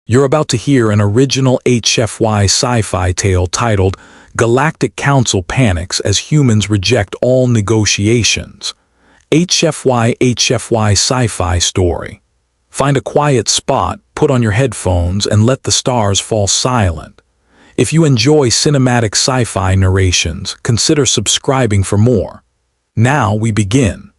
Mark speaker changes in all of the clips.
Speaker 1: You're about to hear an original Hfy sci-fi tale titled Galactic Council Panics as Humans Reject All Negotiations. Hfy sci-fi story. Find a quiet spot, put on your headphones, and let the stars fall silent. If you enjoy cinematic sci-fi narrations, consider subscribing for more. Now we begin.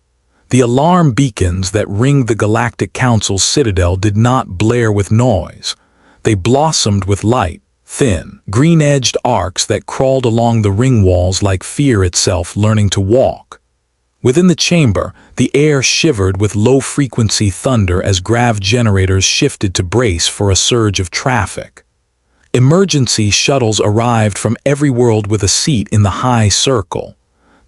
Speaker 1: The alarm beacons that ringed the Galactic Council's citadel did not blare with noise. They blossomed with light, thin, green-edged arcs that crawled along the ring walls like fear itself learning to walk. Within the chamber, the air shivered with low-frequency thunder as grav generators shifted to brace for a surge of traffic. Emergency shuttles arrived from every world with a seat in the high circle.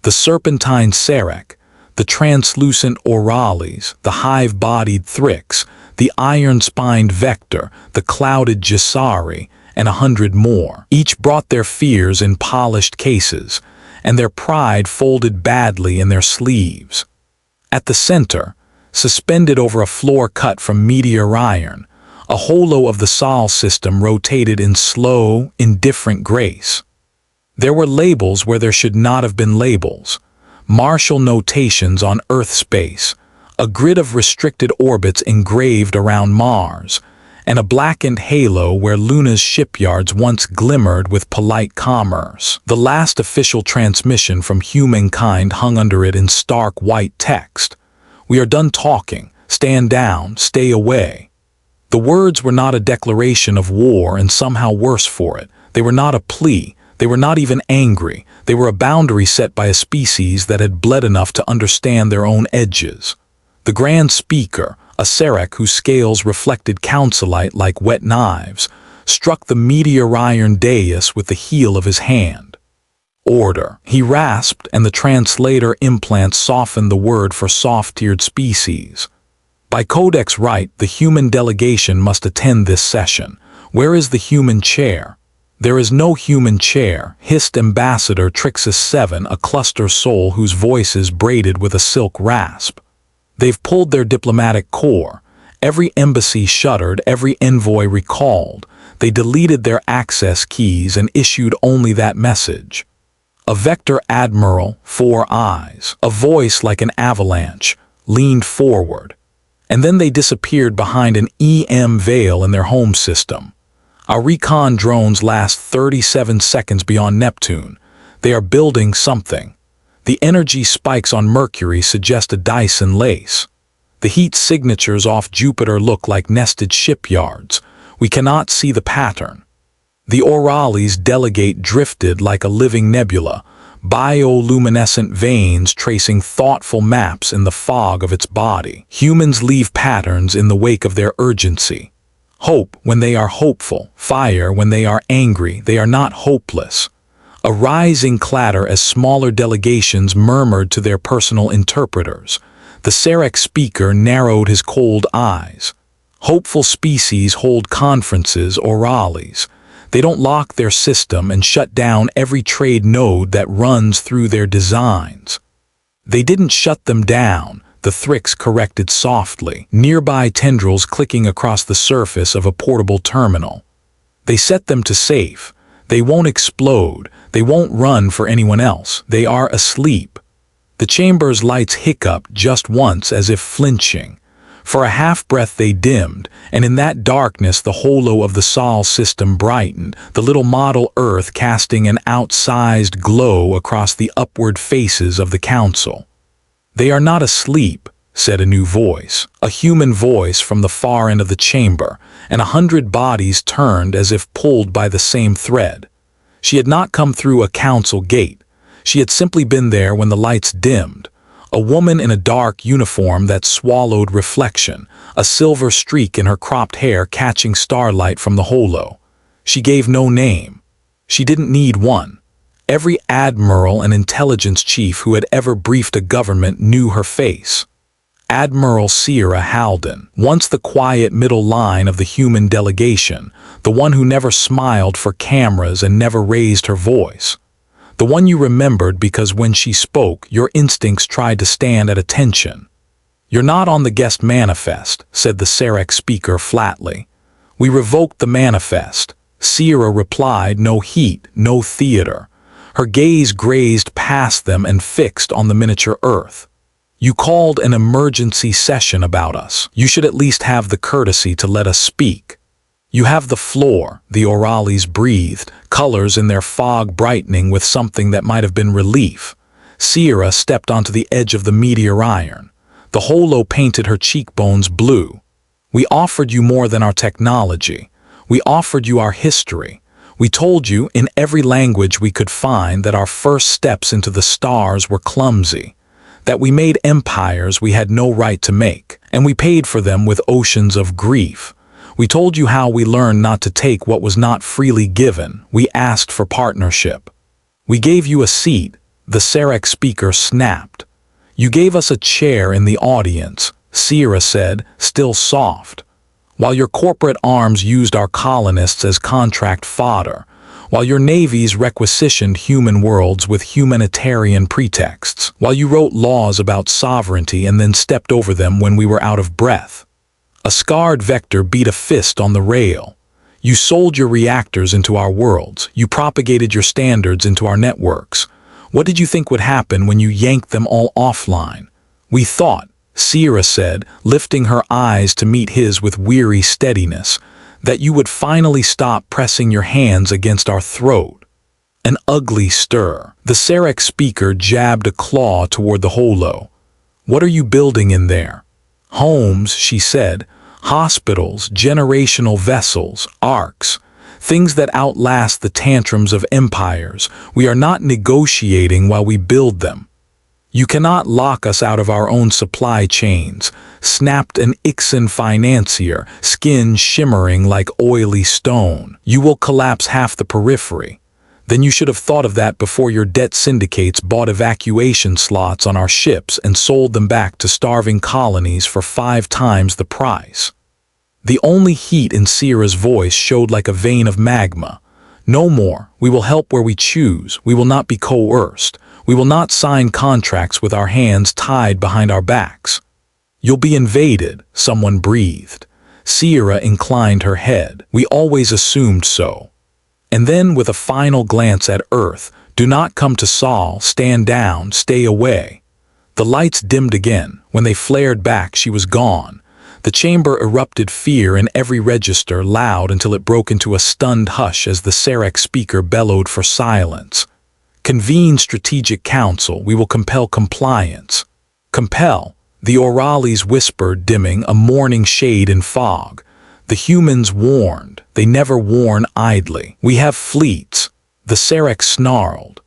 Speaker 1: The serpentine Sarek, the translucent Orales, the hive-bodied Thrix, the iron-spined Vector, the clouded Gisari, and 100 more. Each brought their fears in polished cases, and their pride folded badly in their sleeves. At the center, suspended over a floor cut from meteor iron, a holo of the Sol system rotated in slow, indifferent grace. There were labels where there should not have been labels. Martial notations on Earth space, a grid of restricted orbits engraved around Mars, and a blackened halo where Luna's shipyards once glimmered with polite commerce. The last official transmission from humankind hung under it in stark white text. "We are done talking. Stand down. Stay away." The words were not a declaration of war, and somehow worse for it. They were not a plea. They were not even angry. They were a boundary set by a species that had bled enough to understand their own edges. The Grand Speaker, a Sarek whose scales reflected councilite like wet knives, struck the meteor iron dais with the heel of his hand. "Order," he rasped, and the translator implant softened the word for soft-tiered species. By Codex right, the human delegation must attend this session. Where is the human chair? "There is no human chair," hissed Ambassador Trixis 7, a cluster soul whose voice is braided with a silk rasp. "They've pulled their diplomatic core. Every embassy shuttered, every envoy recalled. They deleted their access keys and issued only that message. A Vector Admiral, 4 eyes, a voice like an avalanche, leaned forward. And then they disappeared behind an EM veil in their home system. Our recon drones last 37 seconds beyond Neptune. They are building something. The energy spikes on Mercury suggest a Dyson lace. The heat signatures off Jupiter look like nested shipyards. We cannot see the pattern. The Orales delegate drifted like a living nebula, bioluminescent veins tracing thoughtful maps in the fog of its body. Humans leave patterns in the wake of their urgency. Hope when they are hopeful, fire when they are angry. They are not hopeless. A rising clatter as smaller delegations murmured to their personal interpreters. The Sarek speaker narrowed his cold eyes. Hopeful species hold conferences, Orales. They don't lock their system and shut down every trade node that runs through their designs. They didn't shut them down, the Thrix corrected softly, nearby tendrils clicking across the surface of a portable terminal. They set them to safe. They won't explode. They won't run for anyone else. They are asleep. The chamber's lights hiccuped just once as if flinching. For a half-breath they dimmed, and in that darkness the holo of the Sol system brightened, the little model Earth casting an outsized glow across the upward faces of the Council. "They are not asleep," said a new voice, a human voice from the far end of the chamber, and 100 bodies turned as if pulled by the same thread. She had not come through a council gate. She had simply been there when the lights dimmed. A woman in a dark uniform that swallowed reflection, a silver streak in her cropped hair catching starlight from the holo. She gave no name. She didn't need one. Every admiral and intelligence chief who had ever briefed a government knew her face. Admiral Sierra Halden, once the quiet middle line of the human delegation, the one who never smiled for cameras and never raised her voice. The one you remembered because when she spoke, your instincts tried to stand at attention. "You're not on the guest manifest," said the Sarek speaker flatly. We revoked the manifest. Sierra replied, no heat, no theater. Her gaze grazed past them and fixed on the miniature Earth. You called an emergency session about us. You should at least have the courtesy to let us speak. You have the floor, the Orales breathed, colors in their fog brightening with something that might have been relief. Sierra stepped onto the edge of the meteor iron. The holo painted her cheekbones blue. We offered you more than our technology. We offered you our history. We told you, in every language we could find, that our first steps into the stars were clumsy, that we made empires we had no right to make, and we paid for them with oceans of grief. We told you how we learned not to take what was not freely given. We asked for partnership. We gave you a seat. The Sarek speaker snapped. You gave us a chair in the audience, Sierra said, still soft. While your corporate arms used our colonists as contract fodder, while your navies requisitioned human worlds with humanitarian pretexts, while you wrote laws about sovereignty and then stepped over them when we were out of breath. A scarred vector beat a fist on the rail. You sold your reactors into our worlds. You propagated your standards into our networks. What did you think would happen when you yanked them all offline? We thought, Sierra said, lifting her eyes to meet his with weary steadiness, that you would finally stop pressing your hands against our throat. An ugly stir. The Sarek speaker jabbed a claw toward the holo. What are you building in there? Homes, she said, hospitals, generational vessels, arcs, things that outlast the tantrums of empires. We are not negotiating while we build them. You cannot lock us out of our own supply chains, snapped an Ixan financier, skin shimmering like oily stone. You will collapse half the periphery. Then you should have thought of that before your debt syndicates bought evacuation slots on our ships and sold them back to starving colonies for 5 times the price. The only heat in Sierra's voice showed like a vein of magma. No more. We will help where we choose. We will not be coerced. We will not sign contracts with our hands tied behind our backs. You'll be invaded, someone breathed. Sierra inclined her head. We always assumed so. And then, with a final glance at Earth, do not come to Sol, stand down, stay away. The lights dimmed again. When they flared back, she was gone. The chamber erupted fear in every register, loud until it broke into a stunned hush as the Sarek speaker bellowed for silence. Convene Strategic Council. We will compel compliance. Compel, the Orales whispered, dimming a morning shade in fog. The humans warned. They never warn idly. We have fleets. The Sarek snarled.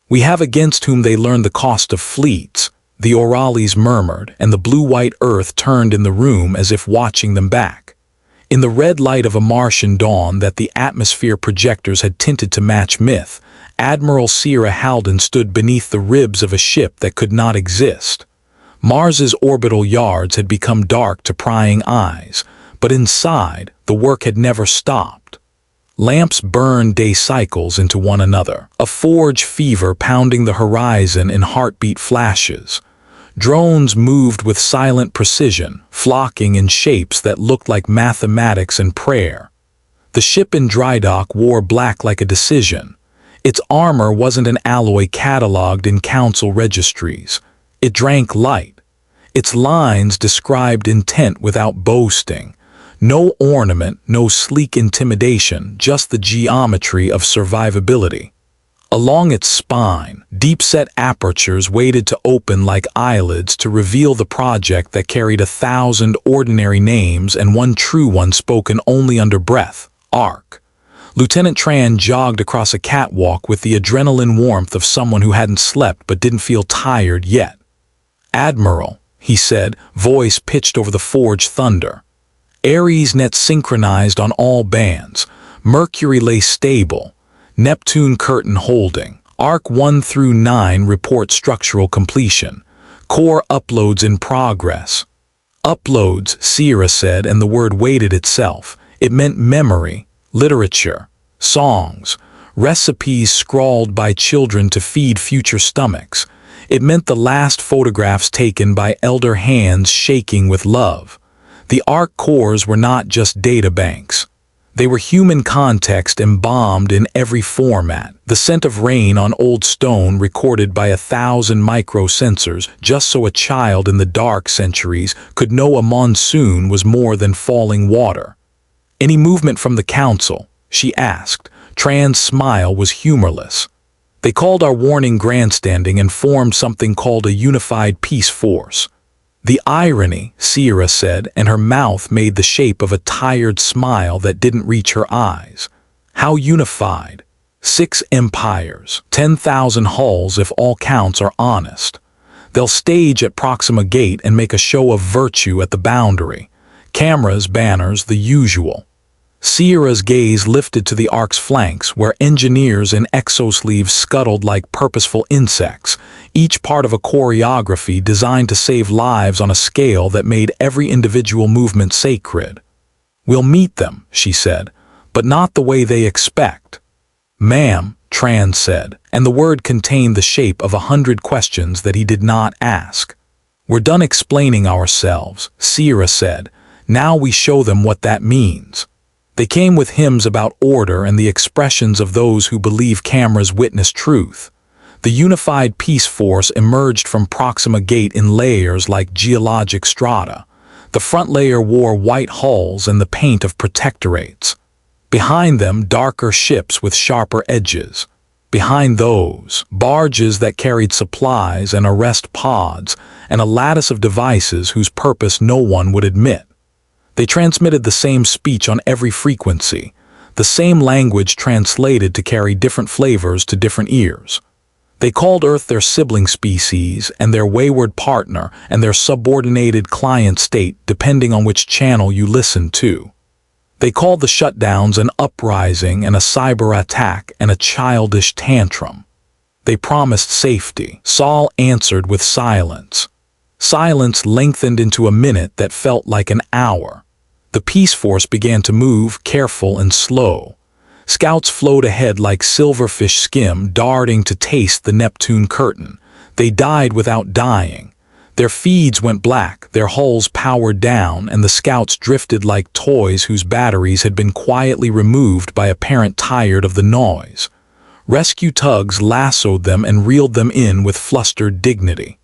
Speaker 1: We have against whom they learned the cost of fleets. The Orales murmured, and the blue-white earth turned in the room as if watching them back. In the red light of a Martian dawn that the atmosphere projectors had tinted to match myth, Admiral Sierra Halden stood beneath the ribs of a ship that could not exist. Mars's orbital yards had become dark to prying eyes, but inside, the work had never stopped. Lamps burned day cycles into one another, a forge fever pounding the horizon in heartbeat flashes. Drones moved with silent precision, flocking in shapes that looked like mathematics and prayer. The ship in dry dock wore black like a decision. Its armor wasn't an alloy cataloged in council registries. It drank light. Its lines described intent without boasting. No ornament, no sleek intimidation, just the geometry of survivability. Along its spine, deep-set apertures waited to open like eyelids to reveal the project that carried 1,000 ordinary names and one true one spoken only under breath, Ark. Lieutenant Tran jogged across a catwalk with the adrenaline warmth of someone who hadn't slept but didn't feel tired yet. Admiral, he said, voice pitched over the forge thunder. Ares net synchronized on all bands. Mercury lay stable. Neptune curtain holding. Arc 1 through 9 report structural completion. Core uploads in progress. Uploads, Sierra said, and the word weighted itself. It meant memory, literature, songs, recipes scrawled by children to feed future stomachs. It meant the last photographs taken by elder hands shaking with love. The Ark cores were not just data banks. They were human context embalmed in every format, the scent of rain on old stone recorded by 1,000 microsensors just so a child in the dark centuries could know a monsoon was more than falling water. "Any movement from the council?" she asked. Tran's smile was humorless. "They called our warning grandstanding and formed something called a unified peace force." "The irony," Sierra said, and her mouth made the shape of a tired smile that didn't reach her eyes. "How unified? 6 empires, 10,000 hulls if all counts are honest. They'll stage at Proxima Gate and make a show of virtue at the boundary. Cameras, banners, the usual." Sierra's gaze lifted to the Ark's flanks, where engineers in exosleeves scuttled like purposeful insects, each part of a choreography designed to save lives on a scale that made every individual movement sacred. "We'll meet them," she said, "but not the way they expect." "Ma'am," Tran said, and the word contained the shape of 100 questions that he did not ask. "We're done explaining ourselves," Sierra said. "Now we show them what that means." They came with hymns about order and the expressions of those who believe cameras witness truth. The unified peace force emerged from Proxima Gate in layers like geologic strata. The front layer wore white hulls and the paint of protectorates. Behind them, darker ships with sharper edges. Behind those, barges that carried supplies and arrest pods, and a lattice of devices whose purpose no one would admit. They transmitted the same speech on every frequency, the same language translated to carry different flavors to different ears. They called Earth their sibling species and their wayward partner and their subordinated client state depending on which channel you listened to. They called the shutdowns an uprising and a cyber attack and a childish tantrum. They promised safety. Saul answered with silence. Silence lengthened into a minute that felt like an hour. The peace force began to move, careful and slow. Scouts flowed ahead like silverfish skim, darting to taste the Neptune curtain. They died without dying. Their feeds went black, their hulls powered down, and the scouts drifted like toys whose batteries had been quietly removed by a parent tired of the noise. Rescue tugs lassoed them and reeled them in with flustered dignity.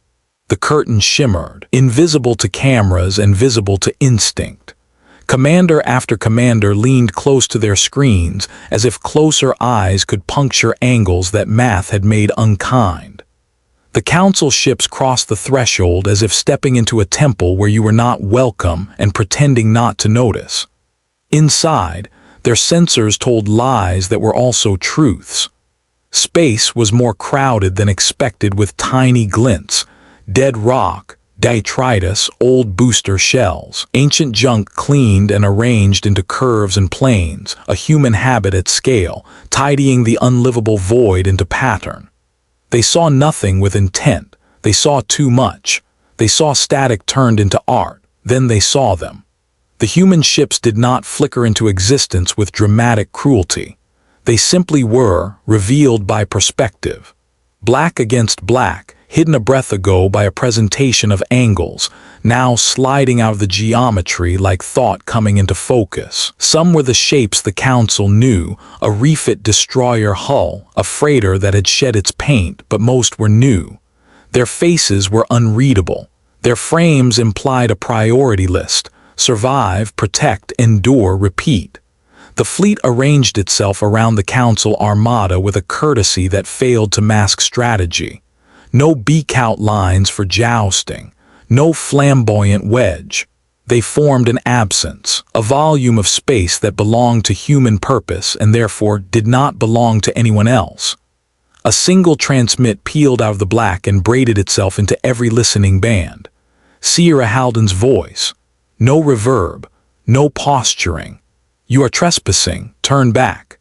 Speaker 1: The curtain shimmered, invisible to cameras and visible to instinct. Commander after commander leaned close to their screens, as if closer eyes could puncture angles that math had made unkind. The council ships crossed the threshold as if stepping into a temple where you were not welcome and pretending not to notice. Inside, their sensors told lies that were also truths. Space was more crowded than expected with tiny glints, dead rock, detritus, old booster shells, ancient junk cleaned and arranged into curves and planes, a human habit at scale, tidying the unlivable void into pattern. They saw nothing with intent. They saw too much. They saw static turned into art. Then they saw them. The human ships did not flicker into existence with dramatic cruelty. They simply were, revealed by perspective. Black against black, hidden a breath ago by a presentation of angles, now sliding out of the geometry like thought coming into focus. Some were the shapes the council knew, a refit destroyer hull, a freighter that had shed its paint, but most were new. Their faces were unreadable. Their frames implied a priority list: survive, protect, endure, repeat. The fleet arranged itself around the council armada with a courtesy that failed to mask strategy. No beak-out lines for jousting, no flamboyant wedge. They formed an absence, a volume of space that belonged to human purpose and therefore did not belong to anyone else. A single transmit peeled out of the black and braided itself into every listening band. Sierra Halden's voice. No reverb, no posturing. "You are trespassing, turn back."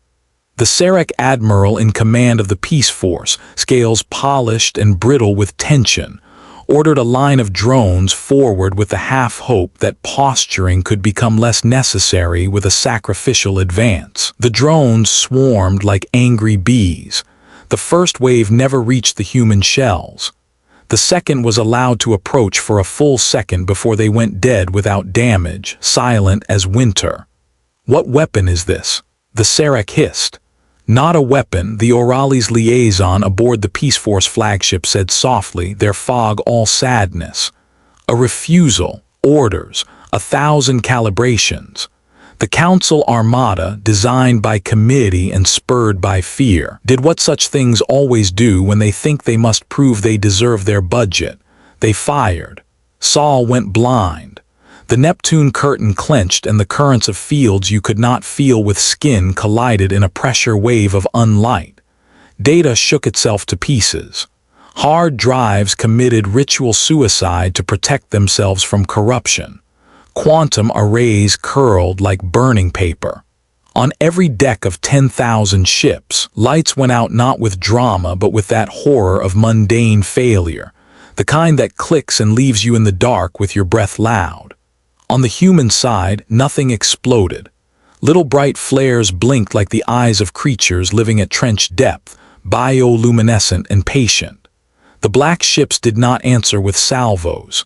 Speaker 1: The Sarek admiral in command of the peace force, scales polished and brittle with tension, ordered a line of drones forward with the half-hope that posturing could become less necessary with a sacrificial advance. The drones swarmed like angry bees. The first wave never reached the human shells. The second was allowed to approach for a full second before they went dead without damage, silent as winter. "What weapon is this?" the Sarek hissed. "Not a weapon," the Orali's liaison aboard the Peace Force flagship said softly, their fog all sadness. "A refusal, orders, 1,000 calibrations." The Council Armada, designed by committee and spurred by fear, did what such things always do when they think they must prove they deserve their budget. They fired. Saul went blind. The Neptune curtain clenched and the currents of fields you could not feel with skin collided in a pressure wave of unlight. Data shook itself to pieces. Hard drives committed ritual suicide to protect themselves from corruption. Quantum arrays curled like burning paper. On every deck of 10,000 ships, lights went out not with drama but with that horror of mundane failure, the kind that clicks and leaves you in the dark with your breath loud. On the human side, nothing exploded. Little bright flares blinked like the eyes of creatures living at trench depth, bioluminescent and patient. The black ships did not answer with salvos.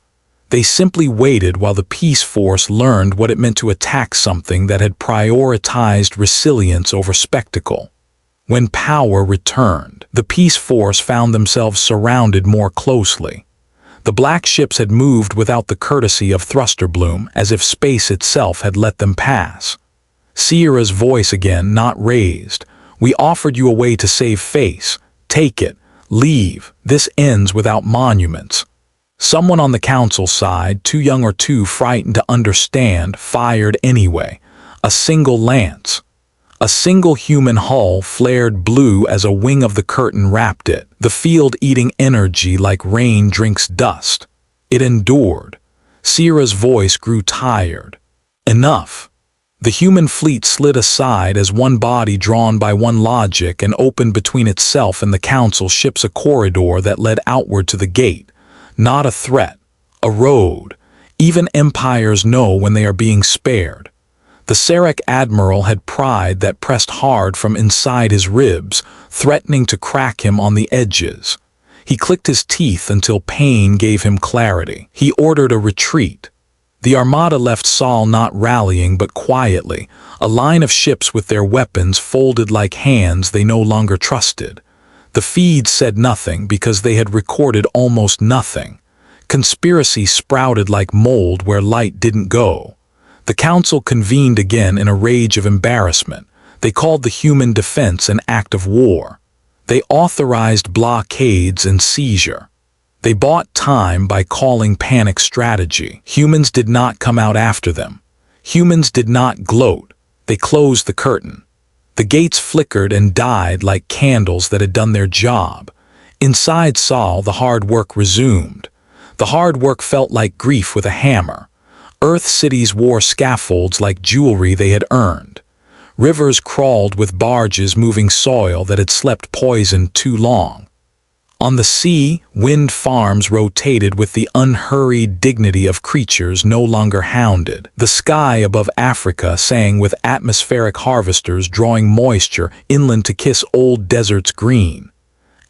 Speaker 1: They simply waited while the Peace Force learned what it meant to attack something that had prioritized resilience over spectacle. When power returned, the Peace Force found themselves surrounded more closely. The black ships had moved without the courtesy of thruster bloom, as if space itself had let them pass. Sierra's voice again, not raised. "We offered you a way to save face. Take it. Leave. This ends without monuments." Someone on the council side, too young or too frightened to understand, fired anyway. A single lance. A single human hull flared blue as a wing of the curtain wrapped it, the field eating energy like rain drinks dust. It endured. Sierra's voice grew tired. "Enough." The human fleet slid aside as one body drawn by one logic and opened between itself and the council ships a corridor that led outward to the gate. Not a threat, a road. Even empires know when they are being spared. The Sarek admiral had pride that pressed hard from inside his ribs, threatening to crack him on the edges. He clicked his teeth until pain gave him clarity. He ordered a retreat. The Armada left Saul not rallying but quietly, a line of ships with their weapons folded like hands they no longer trusted. The feeds said nothing because they had recorded almost nothing. Conspiracy sprouted like mold where light didn't go. The council convened again in a rage of embarrassment. They called the human defense an act of war. They authorized blockades and seizure. They bought time by calling panic strategy. Humans did not come out after them. Humans did not gloat. They closed the curtain. The gates flickered and died like candles that had done their job. Inside Saul, the hard work resumed. The hard work felt like grief with a hammer. Earth cities wore scaffolds like jewelry they had earned. Rivers crawled with barges moving soil that had slept poisoned too long. On the sea, wind farms rotated with the unhurried dignity of creatures no longer hounded. The sky above Africa sang with atmospheric harvesters drawing moisture inland to kiss old deserts green.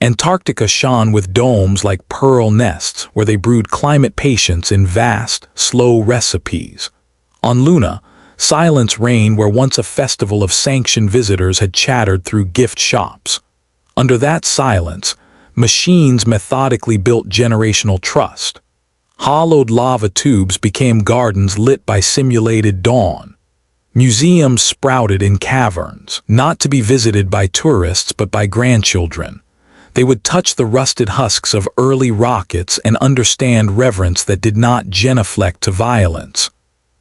Speaker 1: Antarctica shone with domes like pearl nests where they brewed climate patience in vast, slow recipes. On Luna, silence reigned where once a festival of sanctioned visitors had chattered through gift shops. Under that silence, machines methodically built generational trust. Hollowed lava tubes became gardens lit by simulated dawn. Museums sprouted in caverns, not to be visited by tourists but by grandchildren. They would touch the rusted husks of early rockets and understand reverence that did not genuflect to violence.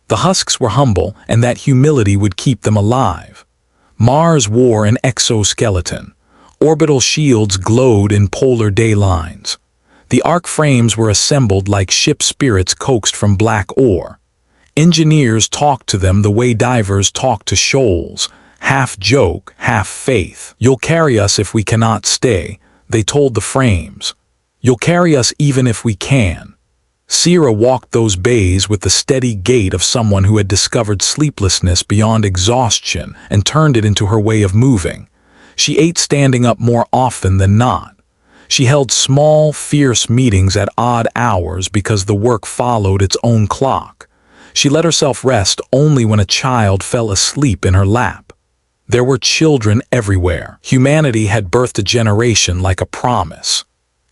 Speaker 1: The husks were humble, and that humility would keep them alive. Mars wore an exoskeleton. Orbital shields glowed in polar day lines. The arc frames were assembled like ship spirits coaxed from black ore. Engineers talked to them the way divers talk to shoals, half joke, half faith. "You'll carry us if we cannot stay," they told the frames. "You'll carry us even if we can." Sierra walked those bays with the steady gait of someone who had discovered sleeplessness beyond exhaustion and turned it into her way of moving. She ate standing up more often than not. She held small, fierce meetings at odd hours because the work followed its own clock. She let herself rest only when a child fell asleep in her lap. There were children everywhere. Humanity had birthed a generation like a promise.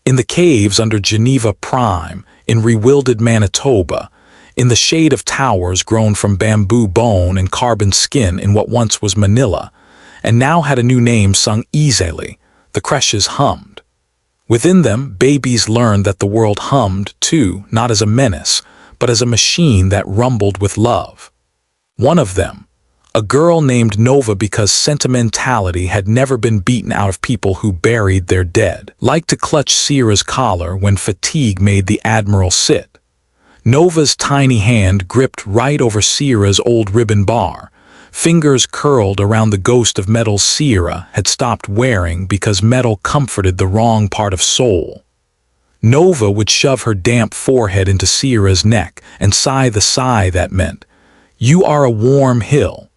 Speaker 1: In the caves under Geneva Prime, in rewilded Manitoba, in the shade of towers grown from bamboo bone and carbon skin in what once was Manila, and now had a new name sung easily, the creches hummed. Within them, babies learned that the world hummed, too, not as a menace, but as a machine that rumbled with love. One of them, a girl named Nova because sentimentality had never been beaten out of people who buried their dead, liked to clutch Sierra's collar when fatigue made the Admiral sit. Nova's tiny hand gripped right over Sierra's old ribbon bar, fingers curled around the ghost of metal Sierra had stopped wearing because metal comforted the wrong part of soul. Nova would shove her damp forehead into Sierra's neck and sigh the sigh that meant, "You are a warm hill."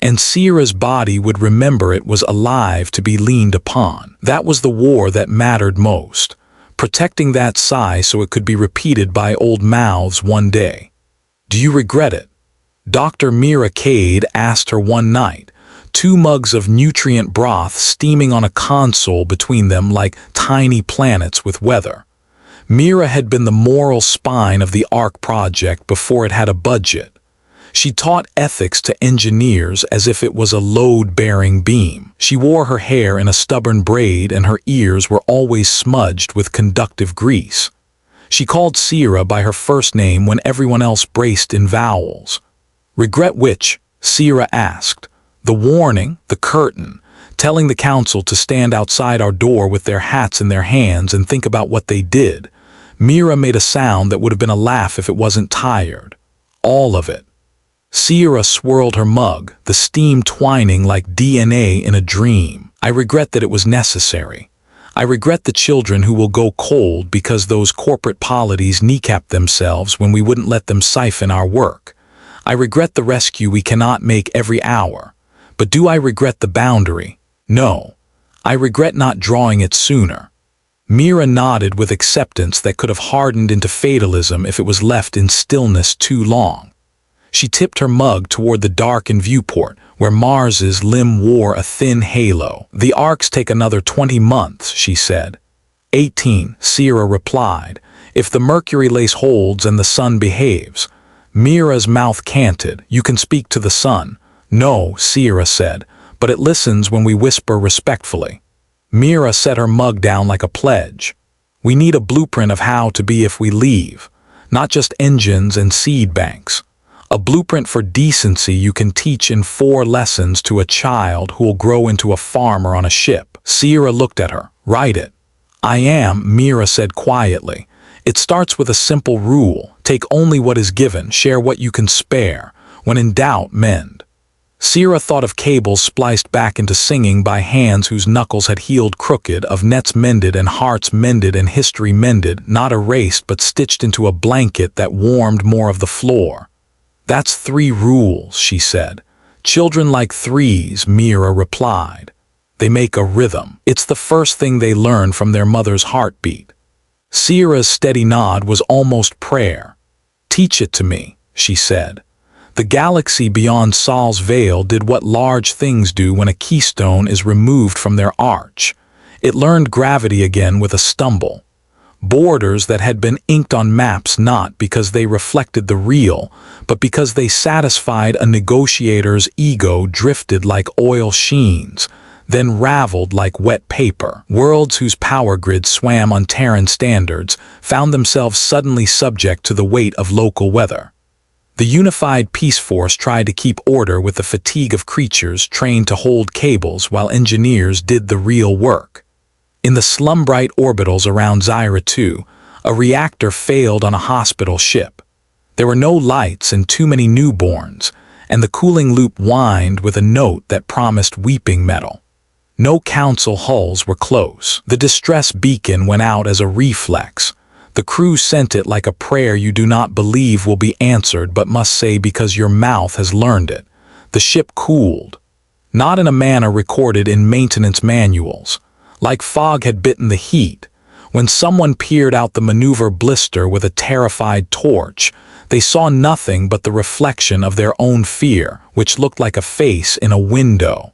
Speaker 1: And Sierra's body would remember it was alive to be leaned upon. That was the war that mattered most, protecting that sigh so it could be repeated by old mouths one day. "Do you regret it?" Dr. Mira Cade asked her one night, 2 mugs of nutrient broth steaming on a console between them like tiny planets with weather. Mira had been the moral spine of the ARC project before it had a budget. She taught ethics to engineers as if it was a load-bearing beam. She wore her hair in a stubborn braid and her ears were always smudged with conductive grease. She called Sierra by her first name when everyone else braced in vowels. "Regret which?" Sierra asked. "The warning, the curtain, telling the council to stand outside our door with their hats in their hands and think about what they did." Mira made a sound that would have been a laugh if it wasn't tired. "All of it." Sierra swirled her mug, the steam twining like DNA in a dream. "I regret that it was necessary. I regret the children who will go cold because those corporate polities kneecap themselves when we wouldn't let them siphon our work. I regret the rescue we cannot make every hour. But do I regret the boundary? No. I regret not drawing it sooner." Mira nodded with acceptance that could have hardened into fatalism if it was left in stillness too long. She tipped her mug toward the darkened viewport, where Mars's limb wore a thin halo. "The arcs take another 20 months, she said. 18, Sierra replied, "if the mercury lace holds and the sun behaves." Mira's mouth canted. "You can speak to the sun." "No," Sierra said, "but it listens when we whisper respectfully." Mira set her mug down like a pledge. "We need a blueprint of how to be if we leave, not just engines and seed banks. A blueprint for decency you can teach in 4 lessons to a child who will grow into a farmer on a ship." Sierra looked at her. "Write it." "I am," Mira said quietly. "It starts with a simple rule. Take only what is given, share what you can spare. When in doubt, mend." Sierra thought of cables spliced back into singing by hands whose knuckles had healed crooked, of nets mended and hearts mended and history mended, not erased but stitched into a blanket that warmed more of the floor. "That's 3 rules," she said. "Children like 3s, Mira replied. "They make a rhythm. It's the first thing they learn from their mother's heartbeat." Sierra's steady nod was almost prayer. "Teach it to me," she said. The galaxy beyond Sol's Veil did what large things do when a keystone is removed from their arch. It learned gravity again with a stumble. Borders that had been inked on maps not because they reflected the real, but because they satisfied a negotiator's ego drifted like oil sheens, then raveled like wet paper. Worlds whose power grids swam on Terran standards found themselves suddenly subject to the weight of local weather. The unified peace force tried to keep order with the fatigue of creatures trained to hold cables while engineers did the real work. In the slumbright orbitals around Zyra 2, a reactor failed on a hospital ship. There were no lights and too many newborns, and the cooling loop whined with a note that promised weeping metal. No council hulls were close. The distress beacon went out as a reflex. The crew sent it like a prayer you do not believe will be answered but must say because your mouth has learned it. The ship cooled. Not in a manner recorded in maintenance manuals. Like fog had bitten the heat. When someone peered out the maneuver blister with a terrified torch, They saw nothing but the reflection of their own fear, which looked like a face in a window.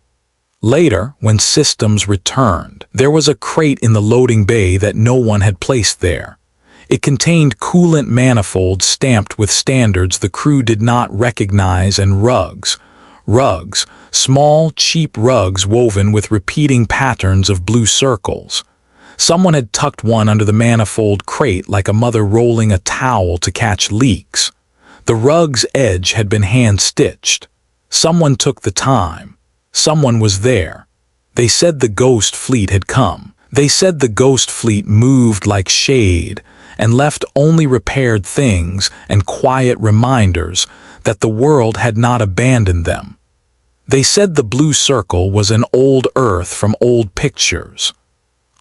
Speaker 1: Later, when systems returned, there was a crate in the loading bay that no one had placed there. It contained coolant manifolds stamped with standards the crew did not recognize and rugs. Rugs, small, cheap rugs woven with repeating patterns of blue circles. Someone had tucked one under the manifold crate like a mother rolling a towel to catch leaks. The rug's edge had been hand-stitched. Someone took the time. Someone was there. They said the ghost fleet had come. They said the ghost fleet moved like shade and left only repaired things and quiet reminders that the world had not abandoned them. They said the blue circle was an old Earth from old pictures.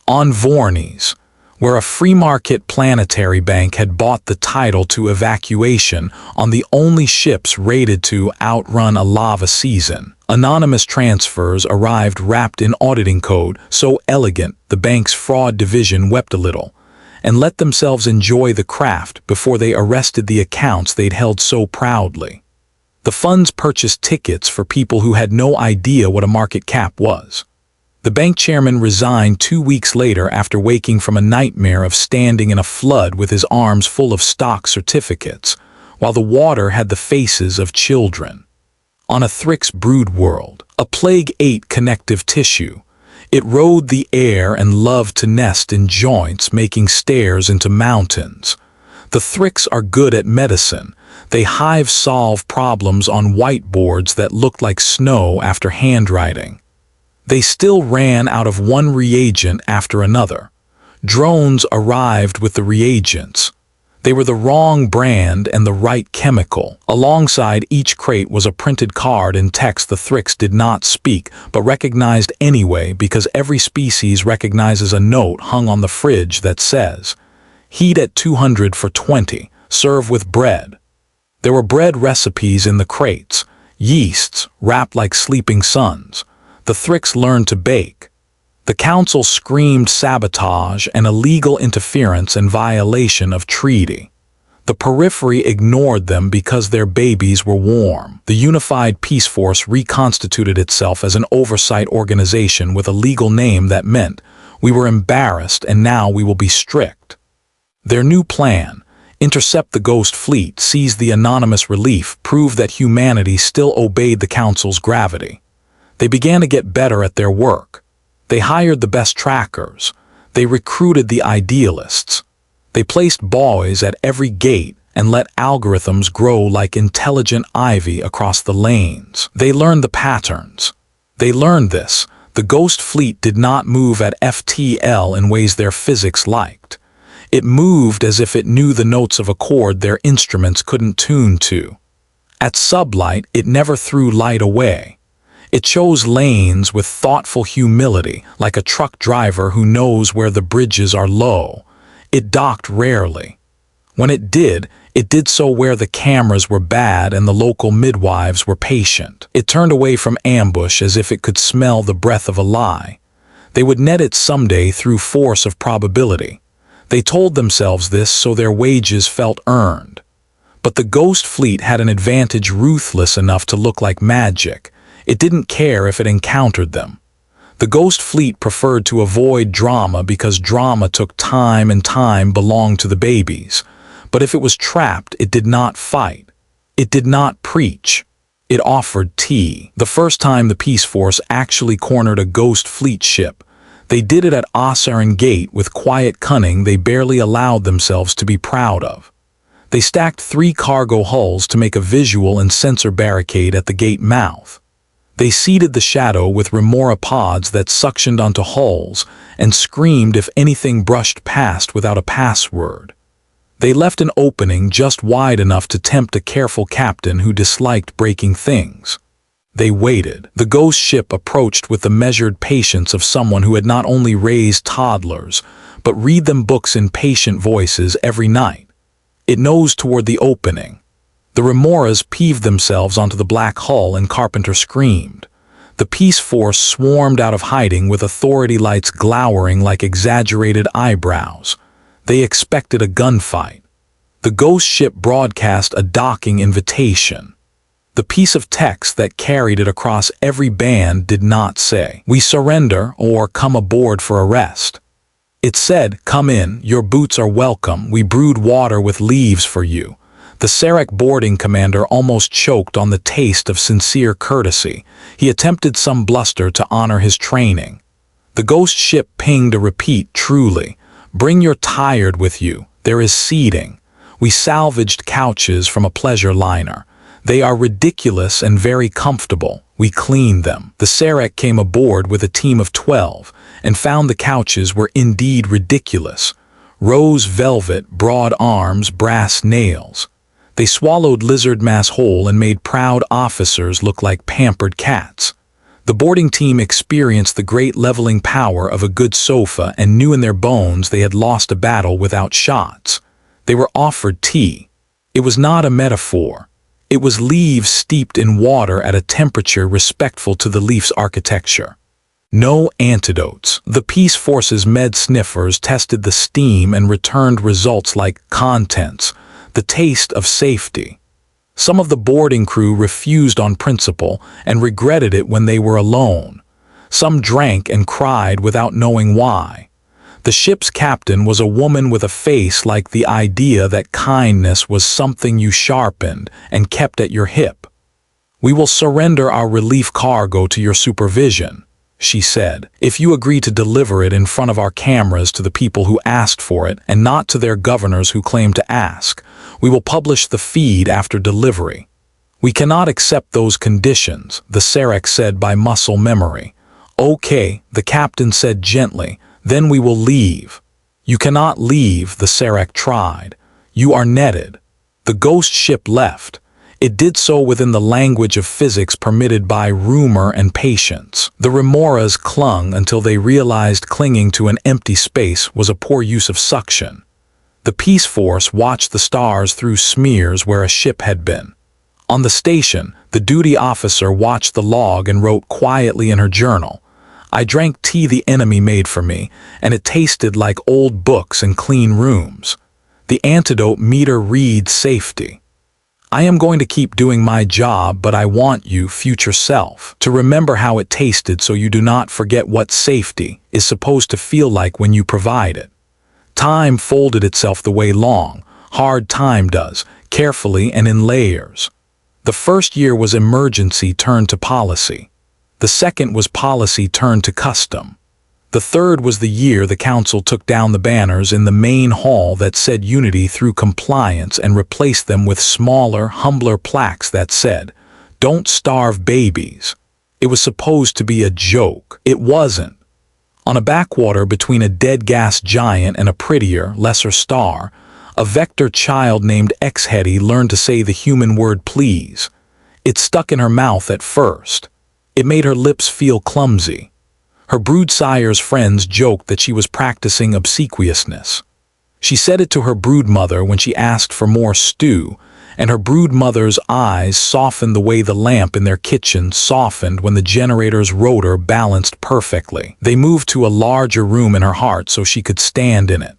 Speaker 1: On Vornes, where a free-market planetary bank had bought the title to evacuation on the only ships rated to outrun a lava season, anonymous transfers arrived wrapped in auditing code so elegant the bank's fraud division wept a little, and let themselves enjoy the craft before they arrested the accounts they'd held so proudly. The funds purchased tickets for people who had no idea what a market cap was. The bank chairman resigned 2 weeks later after waking from a nightmare of standing in a flood with his arms full of stock certificates, while the water had the faces of children. On a Thrix brood world, a plague ate connective tissue. It rode the air and loved to nest in joints, making stairs into mountains. The Thrix are good at medicine. They hive-solve problems on whiteboards that looked like snow after handwriting. They still ran out of one reagent after another. Drones arrived with the reagents. They were the wrong brand and the right chemical. Alongside each crate was a printed card in text the Thrix did not speak, but recognized anyway because every species recognizes a note hung on the fridge that says, "Heat at 200 for 20, serve with bread." There were bread recipes in the crates, yeasts wrapped like sleeping suns. The Thrix learned to bake. The council screamed sabotage and illegal interference and violation of treaty. The periphery ignored them because their babies were warm. The Unified Peace Force reconstituted itself as an oversight organization with a legal name that meant, "We were embarrassed and now we will be strict." Their new plan, intercept the ghost fleet, seize the anonymous relief, proved that humanity still obeyed the council's gravity. They began to get better at their work. They hired the best trackers. They recruited the idealists. They placed boys at every gate and let algorithms grow like intelligent ivy across the lanes. They learned the patterns. They learned this. The ghost fleet did not move at FTL in ways their physics liked. It moved as if it knew the notes of a chord their instruments couldn't tune to. At sublight, it never threw light away. It chose lanes with thoughtful humility, like a truck driver who knows where the bridges are low. It docked rarely. When it did so where the cameras were bad and the local midwives were patient. It turned away from ambush as if it could smell the breath of a lie. They would net it someday through force of probability. They told themselves this so their wages felt earned. But the ghost fleet had an advantage ruthless enough to look like magic. It didn't care if it encountered them. The ghost fleet preferred to avoid drama because drama took time and time belonged to the babies. But if it was trapped, it did not fight. It did not preach. It offered tea. The first time the Peace Force actually cornered a ghost fleet ship, they did it at Ossarin Gate with quiet cunning they barely allowed themselves to be proud of. They stacked 3 cargo hulls to make a visual and sensor barricade at the gate mouth. They seeded the shadow with remora pods that suctioned onto hulls and screamed if anything brushed past without a password. They left an opening just wide enough to tempt a careful captain who disliked breaking things. They waited. The ghost ship approached with the measured patience of someone who had not only raised toddlers, but read them books in patient voices every night. It nosed toward the opening. The remoras peeved themselves onto the black hull and Carpenter screamed. The Peace Force swarmed out of hiding with authority lights glowering like exaggerated eyebrows. They expected a gunfight. The ghost ship broadcast a docking invitation. The piece of text that carried it across every band did not say, "We surrender" or "Come aboard for a rest." It said, "Come in, your boots are welcome, we brewed water with leaves for you." The Sarek boarding commander almost choked on the taste of sincere courtesy. He attempted some bluster to honor his training. The ghost ship pinged a repeat, "Truly. Bring your tired with you. There is seating. We salvaged couches from a pleasure liner. They are ridiculous and very comfortable. We cleaned them." The Sarek came aboard with a team of 12 and found the couches were indeed ridiculous. Rose velvet, broad arms, brass nails. They swallowed lizard mass whole and made proud officers look like pampered cats. The boarding team experienced the great leveling power of a good sofa and knew in their bones they had lost a battle without shots. They were offered tea. It was not a metaphor. It was leaves steeped in water at a temperature respectful to the leaf's architecture. No antidotes. The Peace Force's med sniffers tested the steam and returned results like contents, the taste of safety. Some of the boarding crew refused on principle and regretted it when they were alone. Some drank and cried without knowing why. The ship's captain was a woman with a face like the idea that kindness was something you sharpened and kept at your hip. "We will surrender our relief cargo to your supervision," she said, "if you agree to deliver it in front of our cameras to the people who asked for it and not to their governors who claim to ask. We will publish the feed after delivery." "We cannot accept those conditions," the Sarek said by muscle memory. "Okay," the captain said gently, "then we will leave." "You cannot leave," the Sarek tried. "You are netted." The ghost ship left. It did so within the language of physics permitted by rumor and patience. The remoras clung until they realized clinging to an empty space was a poor use of suction. The Peace Force watched the stars through smears where a ship had been. On the station, the duty officer watched the log and wrote quietly in her journal, "I drank tea the enemy made for me, and it tasted like old books and clean rooms. The antidote meter reads safety. I am going to keep doing my job, but I want you, future self, to remember how it tasted so you do not forget what safety is supposed to feel like when you provide it." Time folded itself the way long, hard time does, carefully and in layers. The first year was emergency turned to policy. The second was policy turned to custom. The third was the year the council took down the banners in the main hall that said unity through compliance and replaced them with smaller, humbler plaques that said, "Don't starve babies." It was supposed to be a joke. It wasn't. On a backwater between a dead gas giant and a prettier, lesser star, a vector child named Hfy learned to say the human word please. It stuck in her mouth at first. It made her lips feel clumsy. Her broodsire's friends joked that she was practicing obsequiousness. She said it to her broodmother when she asked for more stew, and her broodmother's eyes softened the way the lamp in their kitchen softened when the generator's rotor balanced perfectly. They moved to a larger room in her heart so she could stand in it.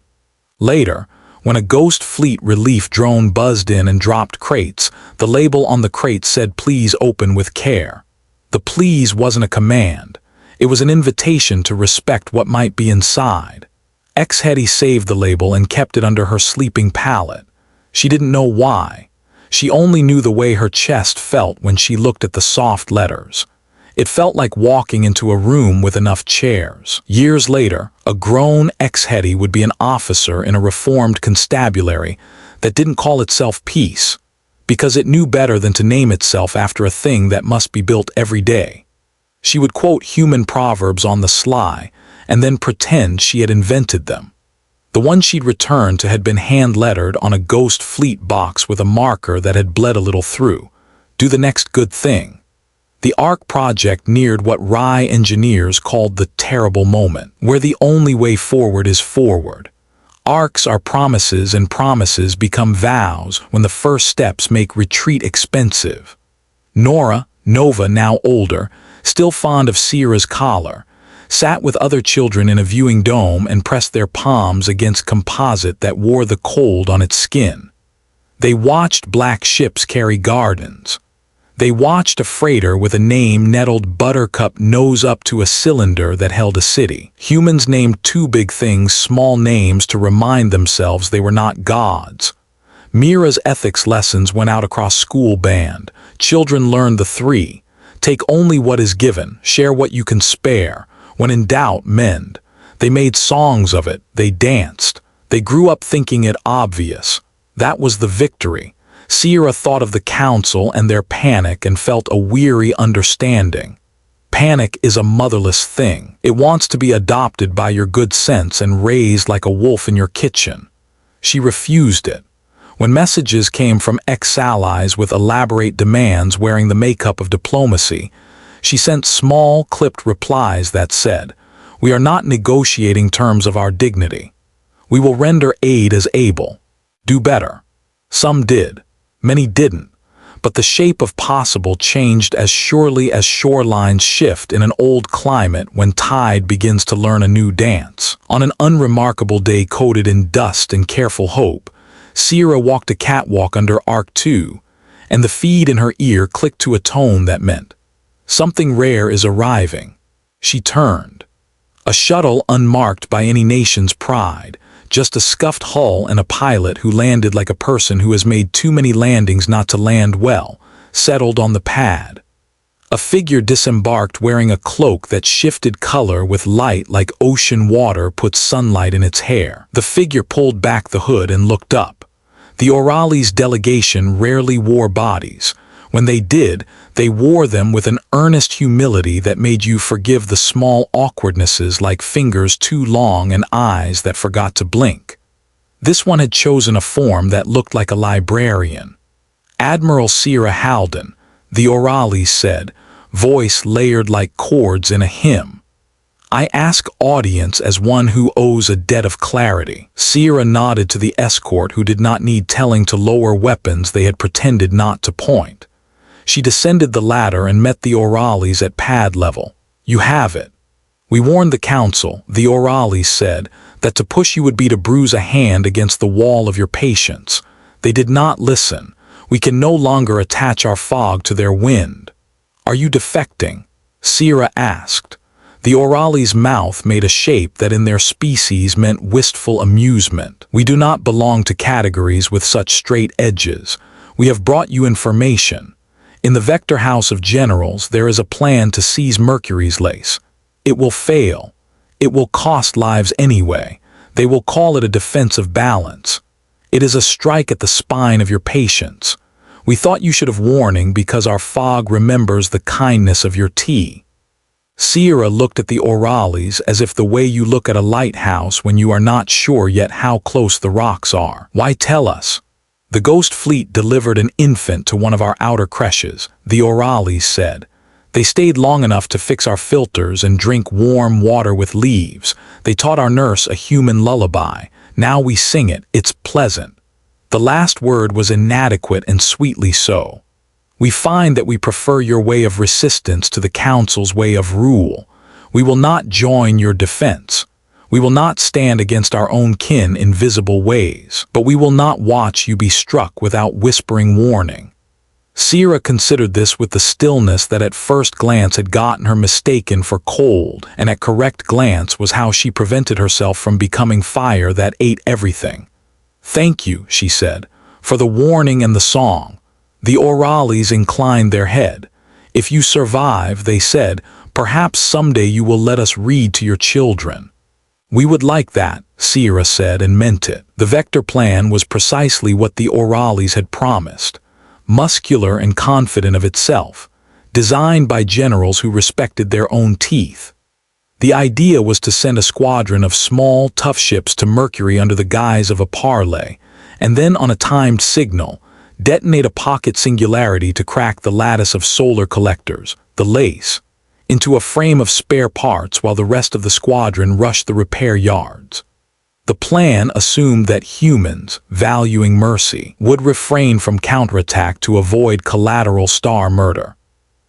Speaker 1: Later, when a Ghost Fleet relief drone buzzed in and dropped crates, the label on the crate said, "Please open with care." The please wasn't a command. It was an invitation to respect what might be inside. Hfy saved the label and kept it under her sleeping pallet. She didn't know why. She only knew the way her chest felt when she looked at the soft letters. It felt like walking into a room with enough chairs. Years later, a grown Hfy would be an officer in a reformed constabulary that didn't call itself peace, because it knew better than to name itself after a thing that must be built every day. She would quote human proverbs on the sly, and then pretend she had invented them. The one she'd returned to had been hand-lettered on a Ghost Fleet box with a marker that had bled a little through. Do the next good thing. The ARC project neared what Rye engineers called the terrible moment, where the only way forward is forward. ARCs are promises, and promises become vows when the first steps make retreat expensive. Nova, now older, still fond of Sierra's collar, sat with other children in a viewing dome and pressed their palms against composite that wore the cold on its skin. They watched black ships carry gardens. They watched a freighter with a name nettled buttercup nose up to a cylinder that held a city. Humans named two big things small names to remind themselves they were not gods. Mira's ethics lessons went out across school band. Children learned the three. Take only what is given, share what you can spare. When in doubt, mend. They made songs of it, they danced. They grew up thinking it obvious. That was the victory. Sierra thought of the council and their panic and felt a weary understanding. Panic is a motherless thing. It wants to be adopted by your good sense and raised like a wolf in your kitchen. She refused it. When messages came from ex-allies with elaborate demands wearing the makeup of diplomacy, she sent small, clipped replies that said, "We are not negotiating terms of our dignity. We will render aid as able. Do better." Some did. Many didn't, but the shape of possible changed as surely as shorelines shift in an old climate when tide begins to learn a new dance. On an unremarkable day coated in dust and careful hope, Sierra walked a catwalk under Arc 2, and the feed in her ear clicked to a tone that meant, "Something rare is arriving." She turned. A shuttle unmarked by any nation's pride, just a scuffed hull and a pilot who landed like a person who has made too many landings not to land well, settled on the pad. A figure disembarked wearing a cloak that shifted color with light like ocean water puts sunlight in its hair. The figure pulled back the hood and looked up. The Orali's delegation rarely wore bodies. When they did, they wore them with an earnest humility that made you forgive the small awkwardnesses like fingers too long and eyes that forgot to blink. This one had chosen a form that looked like a librarian. Admiral Sierra Halden, the Orali said, voice layered like chords in a hymn. "I ask audience as one who owes a debt of clarity." Sierra nodded to the escort who did not need telling to lower weapons they had pretended not to point. She descended the ladder and met the Oralis at pad level. "You have it. We warned the council," the Oralis said, "that to push you would be to bruise a hand against the wall of your patience. They did not listen. We can no longer attach our fog to their wind." "Are you defecting?" Sierra asked. The Orali's mouth made a shape that in their species meant wistful amusement. "We do not belong to categories with such straight edges. We have brought you information. In the Vector House of Generals, there is a plan to seize Mercury's lace. It will fail. It will cost lives anyway. They will call it a defensive balance. It is a strike at the spine of your patience. We thought you should have warning because our fog remembers the kindness of your tea." Sierra looked at the Oralis as if the way you look at a lighthouse when you are not sure yet how close the rocks are. "Why tell us?" "The Ghost Fleet delivered an infant to one of our outer creches," the Oralis said. "They stayed long enough to fix our filters and drink warm water with leaves. They taught our nurse a human lullaby. Now we sing it. It's pleasant." The last word was inadequate and sweetly so. "We find that we prefer your way of resistance to the council's way of rule. We will not join your defense. We will not stand against our own kin in visible ways, but we will not watch you be struck without whispering warning." Sierra considered this with the stillness that at first glance had gotten her mistaken for cold, and at correct glance was how she prevented herself from becoming fire that ate everything. "Thank you," she said, "for the warning and the song." The Oralis inclined their head. "If you survive," they said, "perhaps someday you will let us read to your children." "We would like that," Sierra said, and meant it. The Vector plan was precisely what the Oralis had promised. Muscular and confident of itself, designed by generals who respected their own teeth. The idea was to send a squadron of small, tough ships to Mercury under the guise of a parley, and then on a timed signal, detonate a pocket singularity to crack the lattice of solar collectors, the lace, into a frame of spare parts while the rest of the squadron rushed the repair yards. The plan assumed that humans, valuing mercy, would refrain from counterattack to avoid collateral star murder.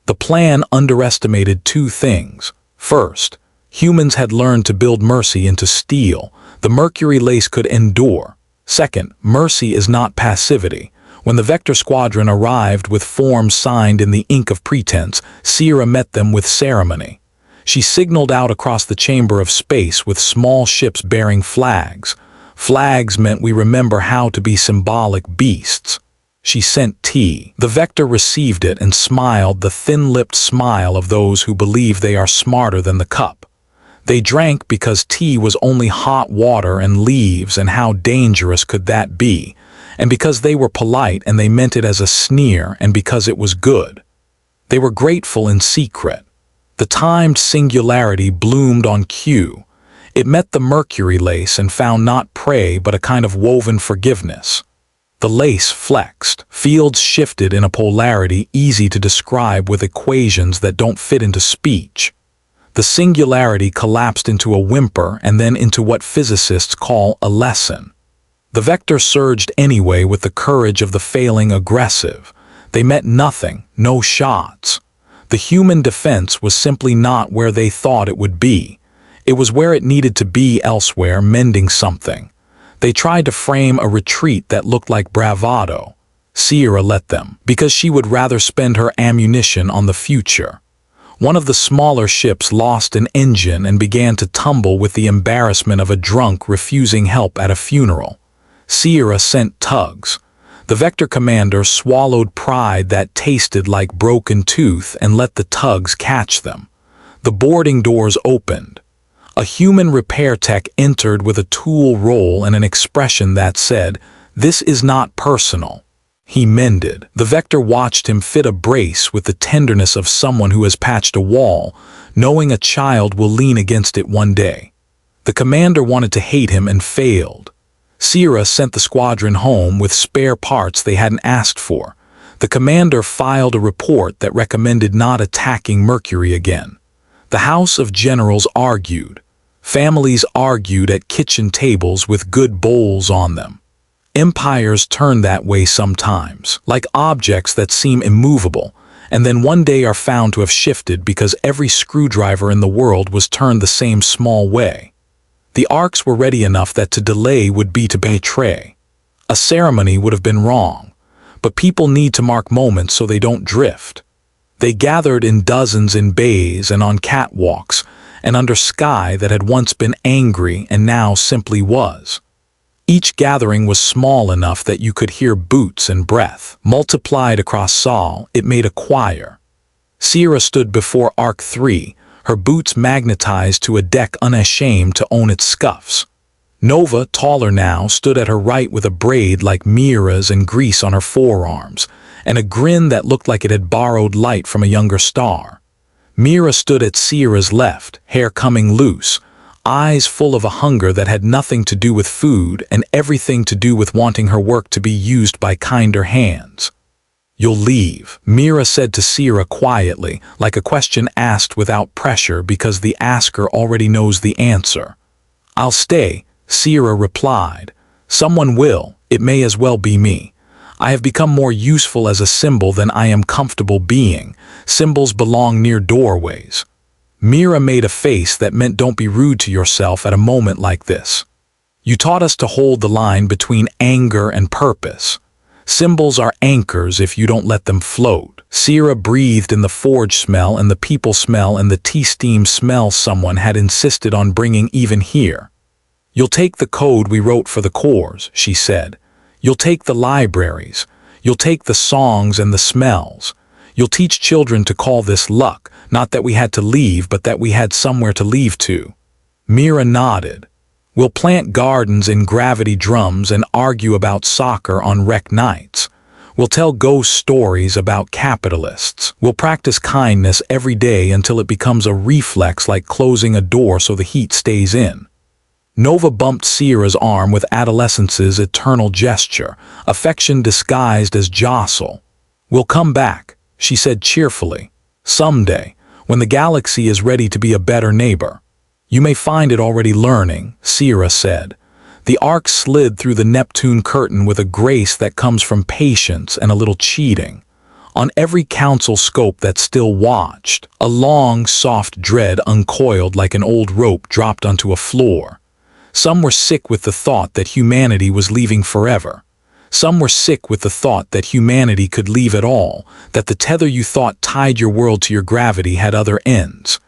Speaker 1: The plan underestimated two things. First, humans had learned to build mercy into steel. The Mercury lace could endure. Second, mercy is not passivity. When the Vector Squadron arrived with forms signed in the ink of pretense, Sierra met them with ceremony. She signaled out across the chamber of space with small ships bearing flags. Flags meant we remember how to be symbolic beasts. She sent tea. The Vector received it and smiled the thin-lipped smile of those who believe they are smarter than the cup. They drank because tea was only hot water and leaves, and how dangerous could that be, and because they were polite and they meant it as a sneer, and because it was good. They were grateful in secret. The timed singularity bloomed on cue. It met the mercury lace and found not prey but a kind of woven forgiveness. The lace flexed, fields shifted in a polarity easy to describe with equations that don't fit into speech. The singularity collapsed into a whimper and then into what physicists call a lesson. The Vector surged anyway with the courage of the failing aggressive. They met nothing, no shots. The human defense was simply not where they thought it would be. It was where it needed to be elsewhere, mending something. They tried to frame a retreat that looked like bravado. Sierra let them, because she would rather spend her ammunition on the future. One of the smaller ships lost an engine and began to tumble with the embarrassment of a drunk refusing help at a funeral. Sierra sent tugs. The Vector commander swallowed pride that tasted like broken tooth and let the tugs catch them. The boarding doors opened. A human repair tech entered with a tool roll and an expression that said, "This is not personal." He mended. The Vector watched him fit a brace with the tenderness of someone who has patched a wall, knowing a child will lean against it one day. The commander wanted to hate him and failed. Sierra sent the squadron home with spare parts they hadn't asked for. The commander filed a report that recommended not attacking Mercury again. The House of Generals argued. Families argued at kitchen tables with good bowls on them. Empires turn that way sometimes, like objects that seem immovable, and then one day are found to have shifted because every screwdriver in the world was turned the same small way. The arcs were ready enough that to delay would be to betray. A ceremony would have been wrong, but people need to mark moments so they don't drift. They gathered in dozens in bays and on catwalks, and under sky that had once been angry and now simply was. Each gathering was small enough that you could hear boots and breath. Multiplied across Sol, it made a choir. Sierra stood before Arc 3, her boots magnetized to a deck unashamed to own its scuffs. Nova, taller now, stood at her right with a braid like Mira's and grease on her forearms, and a grin that looked like it had borrowed light from a younger star. Mira stood at Sierra's left, hair coming loose, eyes full of a hunger that had nothing to do with food and everything to do with wanting her work to be used by kinder hands. "You'll leave," Mira said to Sierra quietly, like a question asked without pressure because the asker already knows the answer. "I'll stay," Sierra replied. "Someone will, it may as well be me. I have become more useful as a symbol than I am comfortable being. Symbols belong near doorways." Mira made a face that meant don't be rude to yourself at a moment like this. "You taught us to hold the line between anger and purpose. Symbols are anchors if you don't let them float." Sierra breathed in the forge smell and the people smell and the tea steam smell someone had insisted on bringing even here. "You'll take the code we wrote for the cores," she said. "You'll take the libraries. You'll take the songs and the smells. You'll teach children to call this luck, not that we had to leave, but that we had somewhere to leave to." Mira nodded. "We'll plant gardens in gravity drums and argue about soccer on rec nights. We'll tell ghost stories about capitalists. We'll practice kindness every day until it becomes a reflex like closing a door so the heat stays in." Nova bumped Sierra's arm with adolescence's eternal gesture, affection disguised as jostle. "We'll come back," she said cheerfully. "Someday, when the galaxy is ready to be a better neighbor. You may find it already learning," Sierra said. The arc slid through the Neptune curtain with a grace that comes from patience and a little cheating. On every council scope that still watched, a long, soft dread uncoiled like an old rope dropped onto a floor. Some were sick with the thought that humanity was leaving forever. Some were sick with the thought that humanity could leave at all, that the tether you thought tied your world to your gravity had other ends.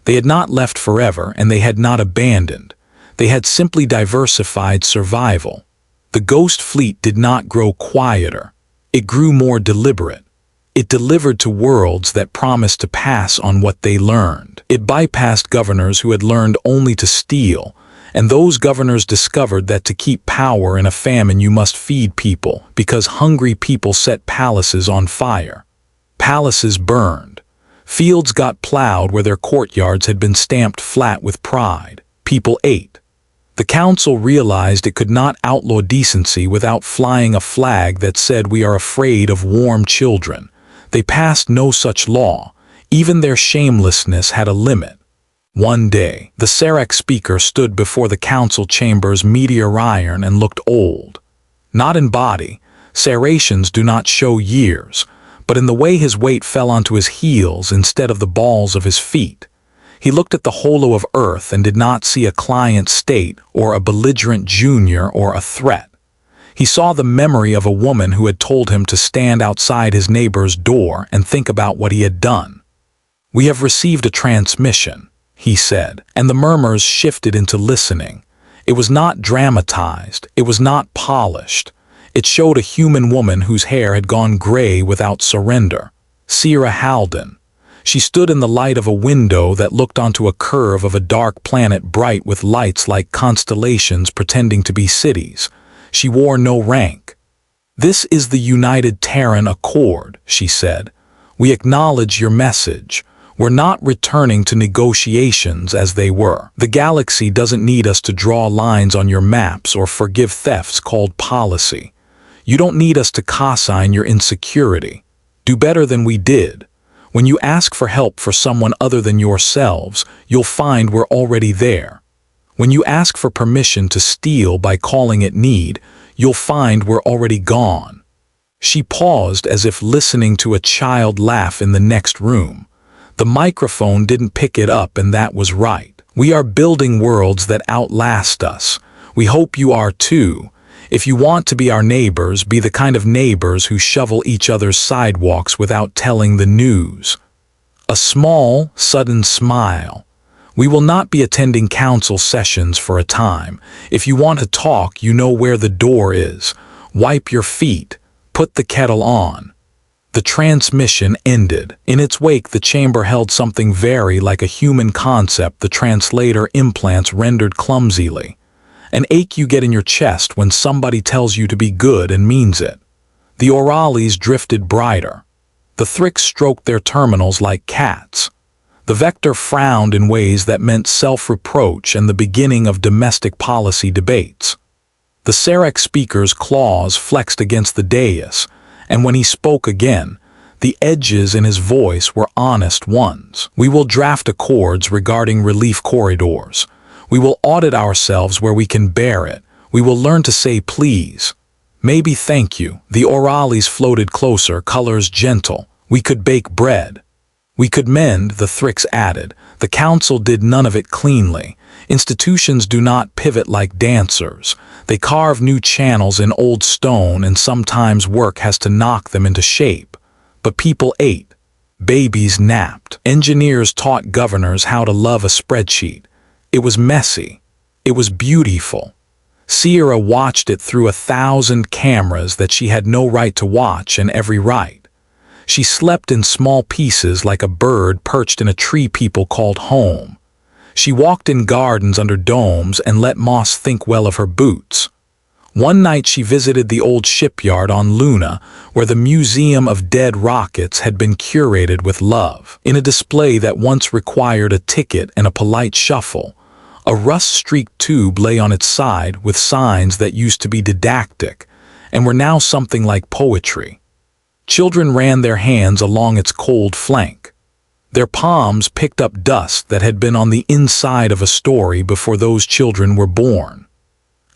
Speaker 1: They had not left forever, and they had not abandoned. They had simply diversified survival. The ghost fleet did not grow quieter. It grew more deliberate. It delivered to worlds that promised to pass on what they learned. It bypassed governors who had learned only to steal, and those governors discovered that to keep power in a famine you must feed people, because hungry people set palaces on fire. Palaces burned. Fields got plowed where their courtyards had been stamped flat with pride. People ate. The council realized it could not outlaw decency without flying a flag that said we are afraid of warm children. They passed no such law. Even their shamelessness had a limit. One day, the Sarek speaker stood before the council chamber's meteor iron and looked old. Not in body, serrations do not show years, but in the way his weight fell onto his heels instead of the balls of his feet. He looked at the holo of Earth and did not see a client state or a belligerent junior or a threat. He saw the memory of a woman who had told him to stand outside his neighbor's door and think about what he had done. "We have received a transmission," he said, and the murmurs shifted into listening. It was not dramatized, it was not polished. It showed a human woman whose hair had gone gray without surrender. Sierra Halden. She stood in the light of a window that looked onto a curve of a dark planet bright with lights like constellations pretending to be cities. She wore no rank. "This is the United Terran Accord," she said. "We acknowledge your message. We're not returning to negotiations as they were. The galaxy doesn't need us to draw lines on your maps or forgive thefts called policy. You don't need us to co-sign your insecurity. Do better than we did. When you ask for help for someone other than yourselves, you'll find we're already there. When you ask for permission to steal by calling it need, you'll find we're already gone." She paused as if listening to a child laugh in the next room. The microphone didn't pick it up, and that was right. "We are building worlds that outlast us. We hope you are too. If you want to be our neighbors, be the kind of neighbors who shovel each other's sidewalks without telling the news." A small, sudden smile. "We will not be attending council sessions for a time. If you want to talk, you know where the door is. Wipe your feet. Put the kettle on." The transmission ended. In its wake, the chamber held something very like a human concept the translator implants rendered clumsily. An ache you get in your chest when somebody tells you to be good and means it. The Orales drifted brighter. The Thrix stroked their terminals like cats. The Vector frowned in ways that meant self-reproach and the beginning of domestic policy debates. The Sarek speaker's claws flexed against the dais, and when he spoke again, the edges in his voice were honest ones. "We will draft accords regarding relief corridors. We will audit ourselves where we can bear it. We will learn to say please. Maybe thank you." The Orales floated closer, colors gentle. "We could bake bread. We could mend," the Thrix added. The council did none of it cleanly. Institutions do not pivot like dancers. They carve new channels in old stone, and sometimes work has to knock them into shape. But people ate. Babies napped. Engineers taught governors how to love a spreadsheet. It was messy. It was beautiful. Sierra watched it through 1,000 cameras that she had no right to watch, and every right. She slept in small pieces like a bird perched in a tree people called home. She walked in gardens under domes and let moss think well of her boots. One night she visited the old shipyard on Luna, where the Museum of Dead Rockets had been curated with love. In a display that once required a ticket and a polite shuffle, a rust-streaked tube lay on its side with signs that used to be didactic and were now something like poetry. Children ran their hands along its cold flank. Their palms picked up dust that had been on the inside of a story before those children were born.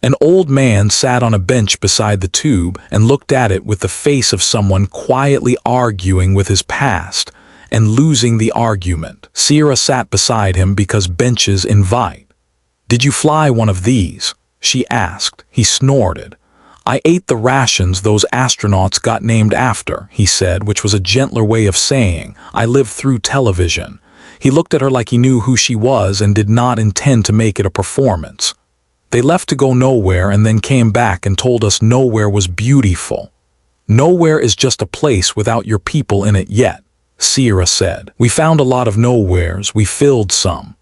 Speaker 1: An old man sat on a bench beside the tube and looked at it with the face of someone quietly arguing with his past and losing the argument. Sierra sat beside him because benches invite. "Did you fly one of these?" she asked. He snorted. I ate the rations those astronauts got named after, he said, which was a gentler way of saying, I lived through television. He looked at her like he knew who she was and did not intend to make it a performance. They left to go nowhere and then came back and told us nowhere was beautiful. Nowhere is just a place without your people in it yet, Sierra said. We found a lot of nowheres, we filled some.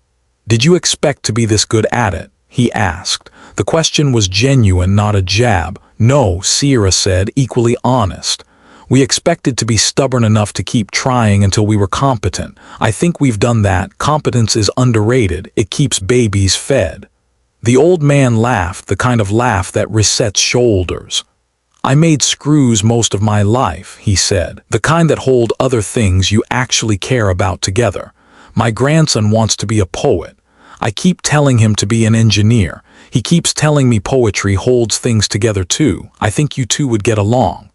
Speaker 1: Did you expect to be this good at it? He asked. The question was genuine, not a jab. No, Sierra said, equally honest. We expected to be stubborn enough to keep trying until we were competent. I think we've done that. Competence is underrated. It keeps babies fed. The old man laughed, the kind of laugh that resets shoulders. I made screws most of my life, he said, the kind that hold other things you actually care about together. My grandson wants to be a poet. I keep telling him to be an engineer. He keeps telling me poetry holds things together too. I think you two would get along.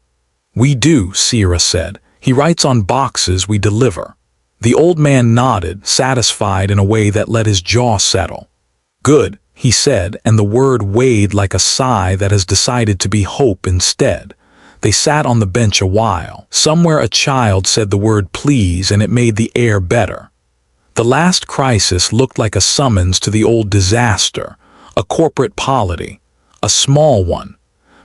Speaker 1: We do, Sierra said. He writes on boxes we deliver. The old man nodded, satisfied in a way that let his jaw settle. Good, he said, and the word weighed like a sigh that has decided to be hope instead. They sat on the bench a while. Somewhere a child said the word please and it made the air better. The last crisis looked like a summons to the old disaster, a corporate polity, a small one,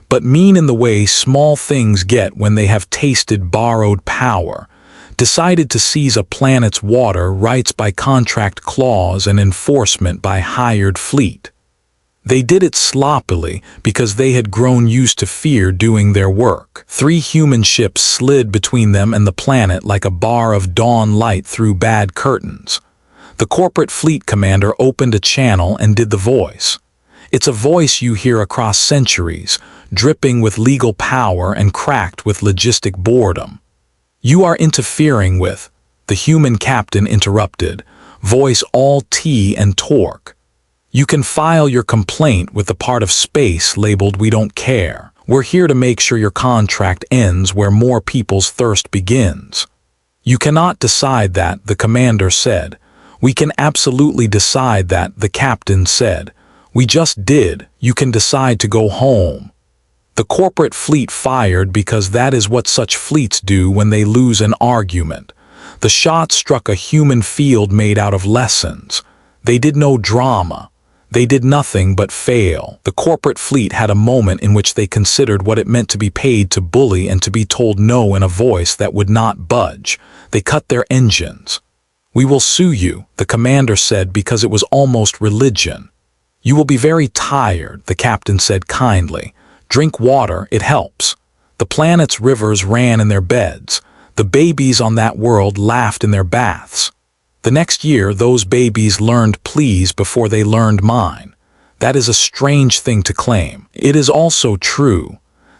Speaker 1: but mean in the way small things get when they have tasted borrowed power, decided to seize a planet's water rights by contract clause and enforcement by hired fleet. They did it sloppily because they had grown used to fear doing their work. 3 human ships slid between them and the planet like a bar of dawn light through bad curtains. The corporate fleet commander opened a channel and did the voice. It's a voice you hear across centuries, dripping with legal power and cracked with logistic boredom. You are interfering with, the human captain interrupted, voice all tea and torque. You can file your complaint with the part of space labeled we don't care. We're here to make sure your contract ends where more people's thirst begins. You cannot decide that, the commander said. We can absolutely decide that, the captain said. We just did. You can decide to go home. The corporate fleet fired because that is what such fleets do when they lose an argument. The shot struck a human field made out of lessons. They did no drama. They did nothing but fail. The corporate fleet had a moment in which they considered what it meant to be paid to bully and to be told no in a voice that would not budge. They cut their engines. We will sue you, the commander said, because it was almost religion. You will be very tired, the captain said kindly. Drink water, it helps. The planet's rivers ran in their beds. The babies on that world laughed in their baths. The next year, those babies learned please before they learned mine. That is a strange thing to claim. It is also true.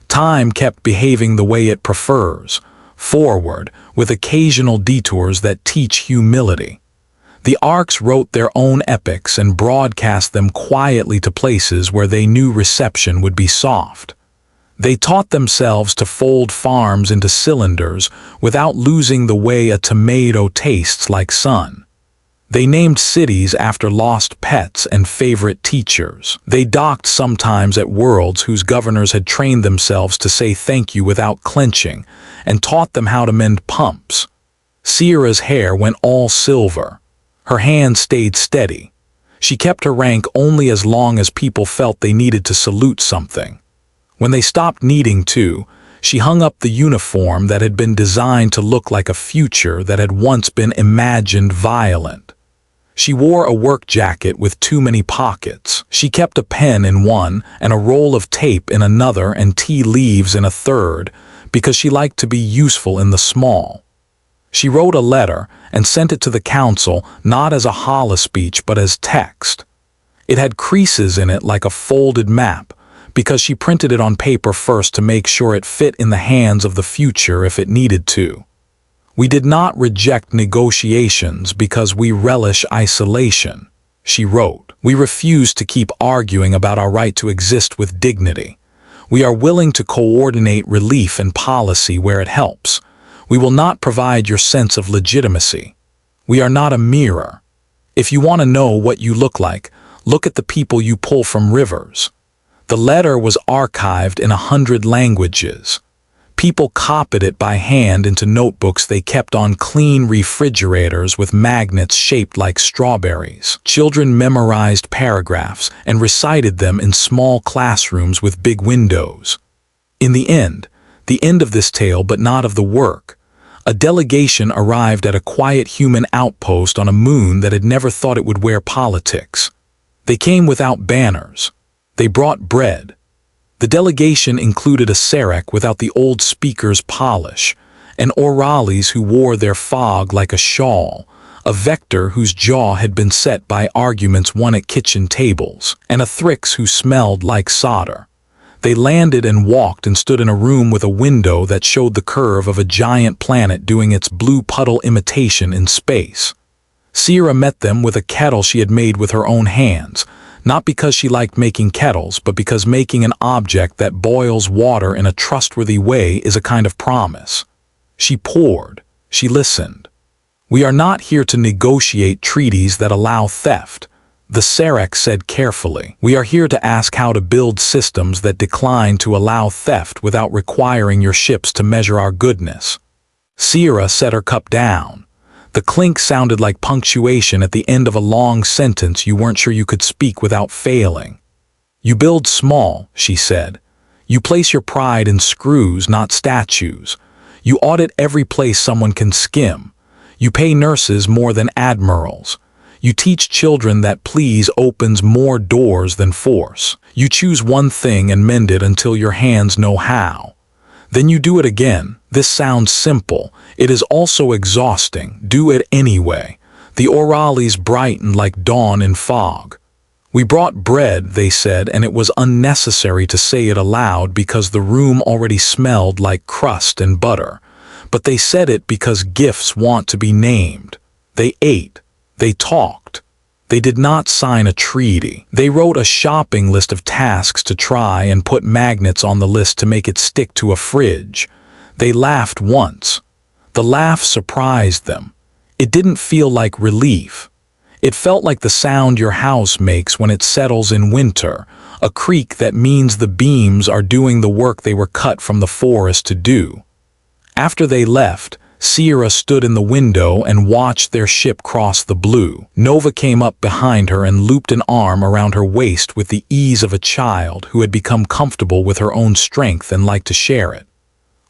Speaker 1: Time kept behaving the way it prefers, forward, with occasional detours that teach humility. The Arcs wrote their own epics and broadcast them quietly to places where they knew reception would be soft. They taught themselves to fold farms into cylinders without losing the way a tomato tastes like sun. They named cities after lost pets and favorite teachers. They docked sometimes at worlds whose governors had trained themselves to say thank you without clenching, and taught them how to mend pumps. Sierra's hair went all silver. Her hand stayed steady. She kept her rank only as long as people felt they needed to salute something. When they stopped needing to, she hung up the uniform that had been designed to look like a future that had once been imagined violent. She wore a work jacket with too many pockets. She kept a pen in one and a roll of tape in another and tea leaves in a third because she liked to be useful in the small. She wrote a letter and sent it to the council not as a holospeech but as text. It had creases in it like a folded map, because she printed it on paper first to make sure it fit in the hands of the future if it needed to. We did not reject negotiations because we relish isolation, she wrote. We refuse to keep arguing about our right to exist with dignity. We are willing to coordinate relief and policy where it helps. We will not provide your sense of legitimacy. We are not a mirror. If you want to know what you look at the people you pull from rivers. The letter was archived in 100 languages. People copied it by hand into notebooks they kept on clean refrigerators with magnets shaped like strawberries. Children memorized paragraphs and recited them in small classrooms with big windows. In the end of this tale, but not of the work, a delegation arrived at a quiet human outpost on a moon that had never thought it would wear politics. They came without banners. They brought bread. The delegation included a Sarek without the old speaker's polish, an Oralis who wore their fog like a shawl, a Vector whose jaw had been set by arguments won at kitchen tables, and a Thrix who smelled like solder. They landed and walked and stood in a room with a window that showed the curve of a giant planet doing its blue puddle imitation in space. Sierra met them with a kettle she had made with her own hands, not because she liked making kettles, but because making an object that boils water in a trustworthy way is a kind of promise. She poured. She listened. "We are not here to negotiate treaties that allow theft," the Sarek said carefully. "We are here to ask how to build systems that decline to allow theft without requiring your ships to measure our goodness." Sierra set her cup down. The clink sounded like punctuation at the end of a long sentence you weren't sure you could speak without failing. "You build small," she said. "You place your pride in screws, not statues. You audit every place someone can skim. You pay nurses more than admirals. You teach children that please opens more doors than force. You choose one thing and mend it until your hands know how. Then you do it again. This sounds simple. It is also exhausting. Do it anyway." The Oralis brightened like dawn in fog. "We brought bread," they said, and it was unnecessary to say it aloud because the room already smelled like crust and butter. But they said it because gifts want to be named. They ate. They talked. They did not sign a treaty. They wrote a shopping list of tasks to try and put magnets on the list to make it stick to a fridge. They laughed once. The laugh surprised them. It didn't feel like relief. It felt like the sound your house makes when it settles in winter, a creak that means the beams are doing the work they were cut from the forest to do. After they left, Sierra stood in the window and watched their ship cross the blue. Nova came up behind her and looped an arm around her waist with the ease of a child who had become comfortable with her own strength and liked to share it.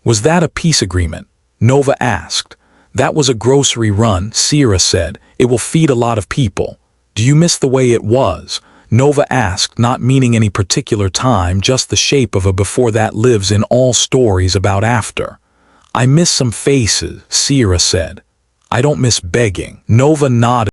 Speaker 1: "Was that a peace agreement?" Nova asked. "That was a grocery run," Sierra said. "It will feed a lot of people." "Do you miss the way it was?" Nova asked, not meaning any particular time, just the shape of a before that lives in all stories about after. "I miss some faces," Sierra said. "I don't miss begging." Nova nodded.